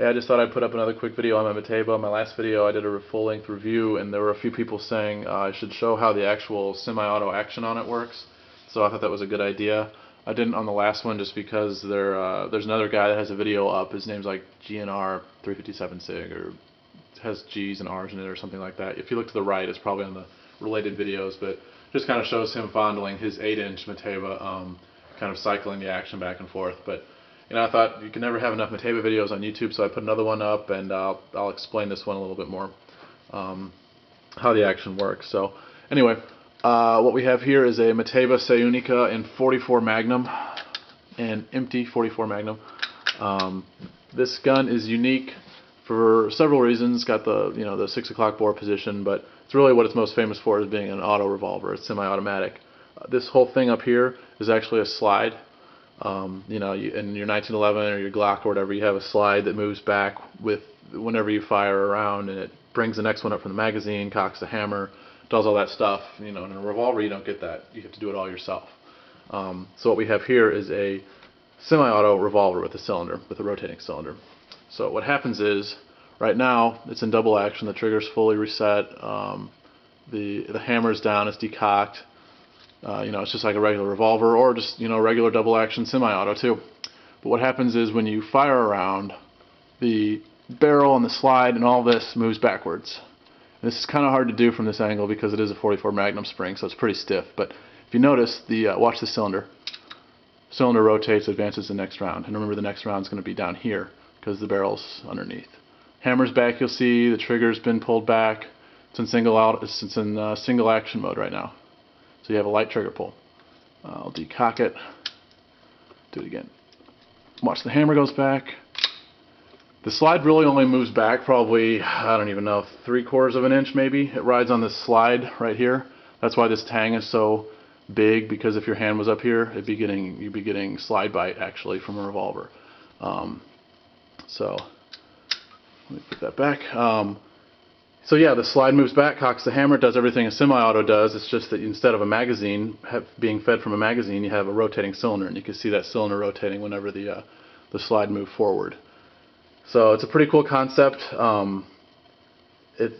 Hey, I just thought I'd put up another quick video on my Mateba. My last video I did a full-length review, and there were a few people saying I should show how the actual semi-auto action on it works. So I thought that was a good idea. I didn't on the last one just because there's another guy that has a video up. His name's like GNR 357 SIG, or has G's and R's in it or something like that. If you look to the right, it's probably on the related videos, but just kind of shows him fondling his 8-inch Mateba, kind of cycling the action back and forth. But I thought you can never have enough Mateba videos on YouTube, so I put another one up, and I'll explain this one a little bit more, how the action works. So anyway, what we have here is a Mateba Unica in 44 Magnum, an empty 44 Magnum. This gun is unique for several reasons. It's got the 6 o'clock bore position, but it's really what it's most famous for is being an auto revolver. It's semi-automatic. This whole thing up here is actually a slide. In your 1911 or your Glock or whatever, you have a slide that moves back with whenever you fire around, and it brings the next one up from the magazine, cocks the hammer, does all that stuff. In a revolver you don't get that. You have to do it all yourself. So what we have here is a semi-auto revolver with a cylinder, with a rotating cylinder. So what happens is, right now it's in double action. The trigger's fully reset. The hammer's down. It's decocked. It's just like a regular revolver, or just regular double action semi-auto too. But what happens is when you fire around, the barrel and the slide and all this moves backwards. And this is kind of hard to do from this angle because it is a 44 Magnum spring, so it's pretty stiff. But if you notice, watch the cylinder. Cylinder rotates, advances the next round, and remember the next round is going to be down here because the barrel's underneath. Hammer's back. You'll see the trigger's been pulled back. It's in single action mode right now. So you have a light trigger pull. I'll decock it. Do it again. Watch the hammer goes back. The slide really only moves back probably, I don't even know, 3/4 of an inch maybe. It rides on this slide right here. That's why this tang is so big, because if your hand was up here, you'd be getting slide bite actually from a revolver. So let me put that back. So yeah, the slide moves back, cocks the hammer, does everything a semi-auto does. It's just that instead of a magazine being fed from a magazine, you have a rotating cylinder, and you can see that cylinder rotating whenever the slide moves forward. So it's a pretty cool concept. A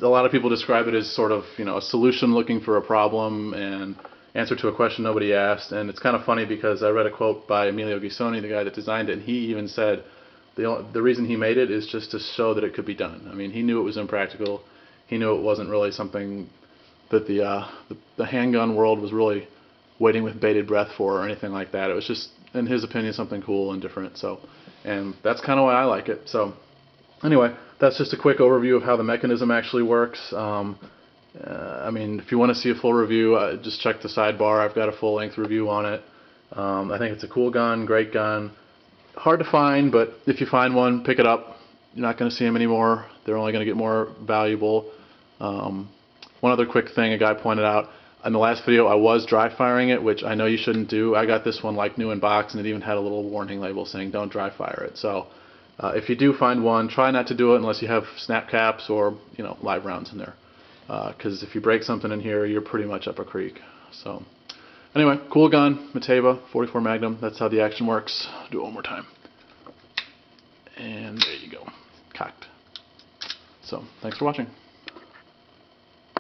lot of people describe it as sort of a solution looking for a problem and answer to a question nobody asked. And it's kind of funny because I read a quote by Emilio Gisoni, the guy that designed it, and he even said the reason he made it is just to show that it could be done. I mean, he knew it was impractical. He knew it wasn't really something that the handgun world was really waiting with bated breath for or anything like that. It was just, in his opinion, something cool and different. And that's kind of why I like it. So anyway, that's just a quick overview of how the mechanism actually works. I mean, if you want to see a full review, just check the sidebar. I've got a full-length review on it. I think it's a cool gun, great gun. Hard to find, but if you find one, pick it up. You're not going to see them anymore. They're only going to get more valuable. One other quick thing a guy pointed out, in the last video I was dry firing it, which I know you shouldn't do. I got this one like new in box, and it even had a little warning label saying don't dry fire it. So if you do find one, try not to do it unless you have snap caps or live rounds in there, because if you break something in here, you're pretty much up a creek. So anyway, cool gun, Mateba 44 Magnum. That's how the action works. Do it one more time, and there you go, cocked. So thanks for watching.